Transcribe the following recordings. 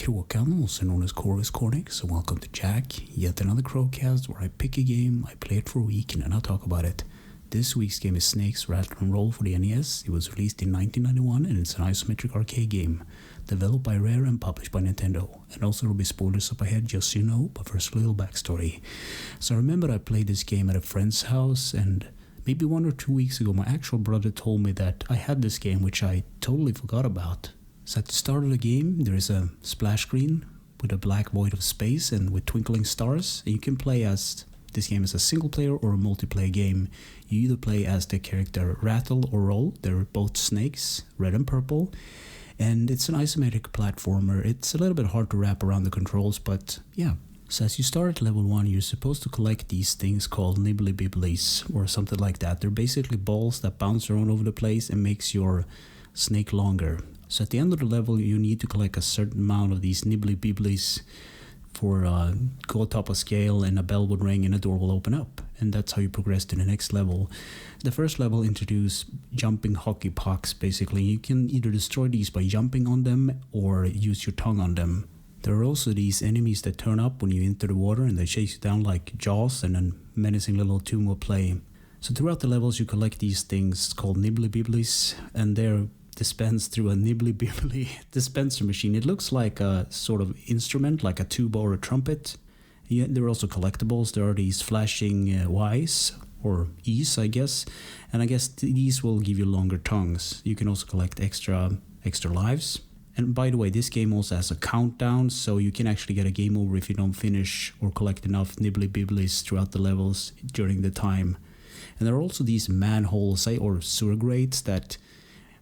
Kråkan, also known as Chorus Cornix, so welcome to Yacc, yet another Crowcast where I pick a game, I play it for a week, and then I'll talk about it. This week's game is Snake Rattle for the NES. It was released in 1991 and it's an isometric arcade game, developed by Rare and published by Nintendo. And also there will be spoilers up ahead, just so you know, but first a little backstory. So I remember I played this game at a friend's house, and maybe 1 or 2 weeks ago my actual brother told me that I had this game, which I totally forgot about. So at the start of the game there is a splash screen with a black void of space and with twinkling stars, and you can play as this game is a single player or a multiplayer game. You either play as the character Rattle or Roll. They're both snakes, red and purple, and it's an isometric platformer. It's a little bit hard to wrap around the controls, but yeah. So as you start at level 1, you're supposed to collect these things called nibblies or something like that. They're basically balls that bounce around over the place and makes your snake longer. So at the end of the level you need to collect a certain amount of these nibblies for go top a scale, and a bell would ring and a door will open up, and that's how you progress to the next level. The first level introduces jumping hockey pucks. Basically you can either destroy these by jumping on them or use your tongue on them. There are also these enemies that turn up when you enter the water and they chase you down like Jaws, and a menacing little tune will play. So throughout the levels you collect these things called nibblies, and they're dispensed through a nibbley dispenser machine. It looks like a sort of instrument, like a tuba or a trumpet. Yeah, there are also collectibles. There are these flashing Ys or E's, I guess, and I guess these will give you longer tongues. You can also collect extra lives. And by the way, this game also has a countdown, so you can actually get a game over if you don't finish or collect enough nibblies throughout the levels during the time. And there are also these manholes or sewer grates that,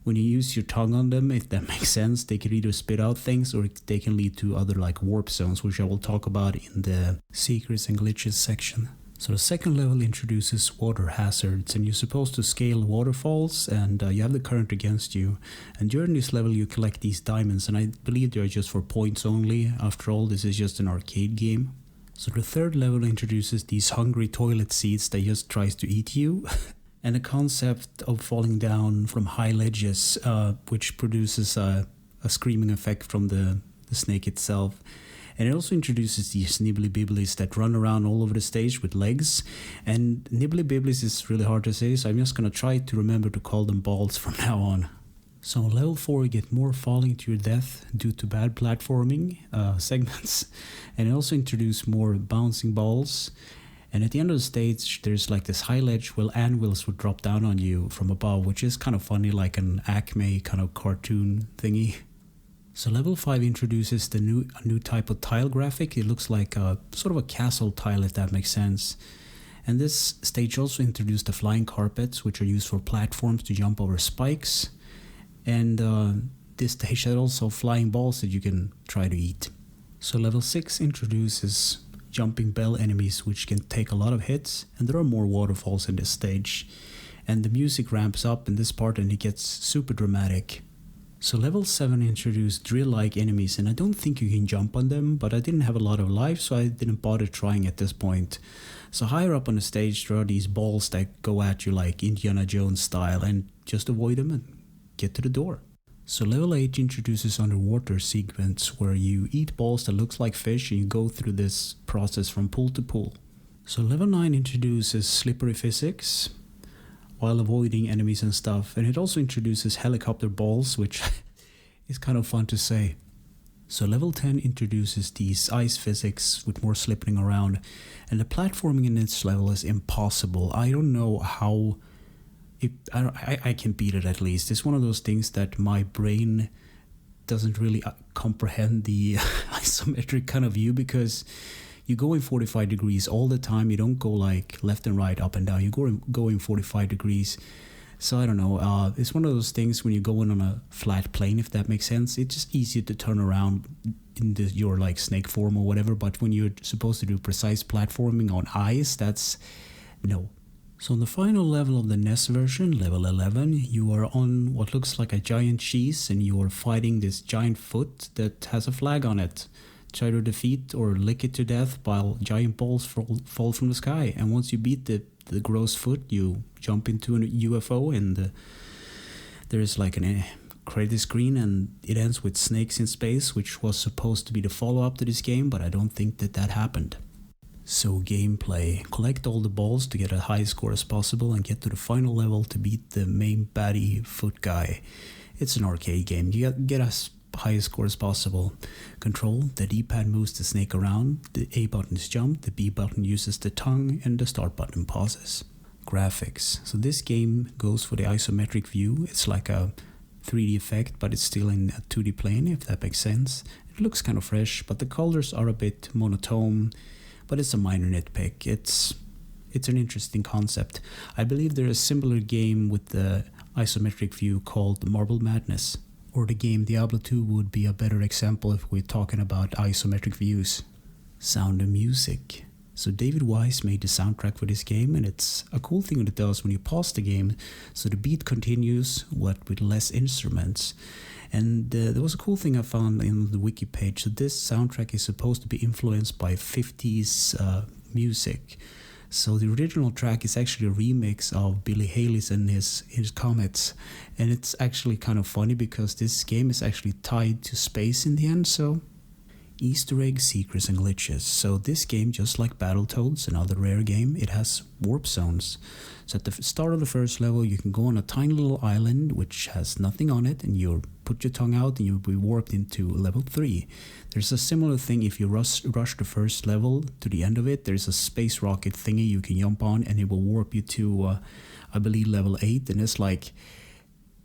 when you use your tongue on them, if that makes sense, they can either spit out things or they can lead to other like warp zones, which I will talk about in the secrets and glitches section. So the second level introduces water hazards, and you're supposed to scale waterfalls, and you have the current against you. And during this level you collect these diamonds, and I believe they're just for points only. After all, this is just an arcade game. So the third level introduces these hungry toilet seats that just tries to eat you. And the concept of falling down from high ledges, which produces a screaming effect from the snake itself. And it also introduces these nibblies that run around all over the stage with legs. And nibblies is really hard to say, so I'm just going to try to remember to call them balls from now on. So on level 4 you get more falling to your death due to bad platforming segments. And it also introduces more bouncing balls. And at the end of the stage, there's like this high ledge where anvils would drop down on you from above, which is kind of funny, like an Acme kind of cartoon thingy. So level 5 introduces a new type of tile graphic. It looks like a sort of a castle tile, if that makes sense. And this stage also introduced the flying carpets, which are used for platforms to jump over spikes. And this stage had also flying balls that you can try to eat. So level 6 introduces jumping bell enemies, which can take a lot of hits, and there are more waterfalls in this stage. And the music ramps up in this part and it gets super dramatic. So level 7 introduced drill-like enemies, and I don't think you can jump on them, but I didn't have a lot of life, so I didn't bother trying at this point. So higher up on the stage there are these balls that go at you like Indiana Jones style, and just avoid them and get to the door. So level 8 introduces underwater sequence where you eat balls that looks like fish and you go through this process from pool to pool. So level 9 introduces slippery physics while avoiding enemies and stuff, and it also introduces helicopter balls, which is kind of fun to say. So level 10 introduces these ice physics with more slipping around, and the platforming in this level is impossible. I don't know how I can beat it. At least it's one of those things that my brain doesn't really comprehend the isometric kind of view, because you go in 45 degrees all the time. You don't go like left and right, up and down. You go in 45 degrees. So I don't know, it's one of those things when you go in on a flat plane, if that makes sense. It's just easier to turn around in your like snake form or whatever, but when you're supposed to do precise platforming on ice, that's no. So on the final level of the NES version, level 11, you are on what looks like a giant cheese, and you are fighting this giant foot that has a flag on it. Try to defeat or lick it to death while giant balls fall from the sky. And once you beat the gross foot, you jump into a UFO, and there is like an credit screen, and it ends with snakes in space, which was supposed to be the follow-up to this game, but I don't think that happened. So gameplay: collect all the balls to get a high score as possible and get to the final level to beat the main baddie foot guy. It's an arcade game. You get as high a score as possible. Control: the D-pad moves the snake around, the A button is jump, the B button uses the tongue, and the start button pauses. Graphics: so this game goes for the isometric view. It's like a 3D effect, but it's still in a 2D plane, if that makes sense. It looks kind of fresh, but the colors are a bit monotone, but it's a minor nitpick. It's an interesting concept. I believe there's a similar game with the isometric view called Marble Madness, or the game Diablo 2 would be a better example if we're talking about isometric views. Sound and music. So David Wise made the soundtrack for this game, and it's a cool thing that it does when you pause the game, so the beat continues with less instruments. And there was a cool thing I found in the wiki page. So this soundtrack is supposed to be influenced by 50s music. So the original track is actually a remix of Billy Haley's and his Comets. And it's actually kind of funny because this game is actually tied to space in the end. So Easter eggs, secrets, and glitches. So this game, just like Battletoads, another rare game, it has warp zones. So at the start of the first level, you can go on a tiny little island which has nothing on it, and you put your tongue out and you'll be warped into level 3. There's a similar thing if you rush the first level to the end of it. There's a space rocket thingy you can jump on, and it will warp you to, I believe, level 8. And it's like,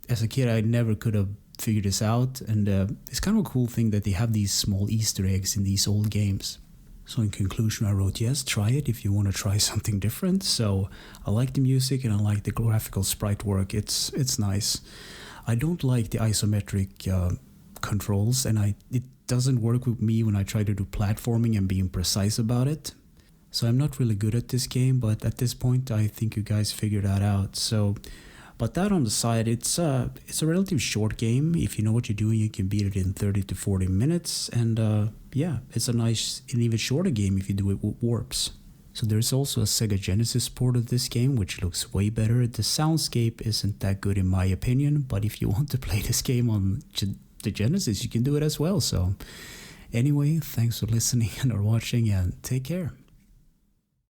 as a kid, I never could have figured this out, and it's kind of a cool thing that they have these small Easter eggs in these old games. So in conclusion, I wrote, yes, try it if you want to try something different. So I like the music and I like the graphical sprite work. It's nice. I don't like the isometric controls, and it doesn't work with me when I try to do platforming and being precise about it. So I'm not really good at this game, but at this point I think you guys figured that out. So, but that on the side, it's a relatively short game. If you know what you're doing, you can beat it in 30 to 40 minutes. And yeah, it's a nice and even shorter game if you do it with warps. So there's also a Sega Genesis port of this game, which looks way better. The soundscape isn't that good in my opinion, but if you want to play this game on the Genesis, you can do it as well. So anyway, thanks for listening and or watching, and take care.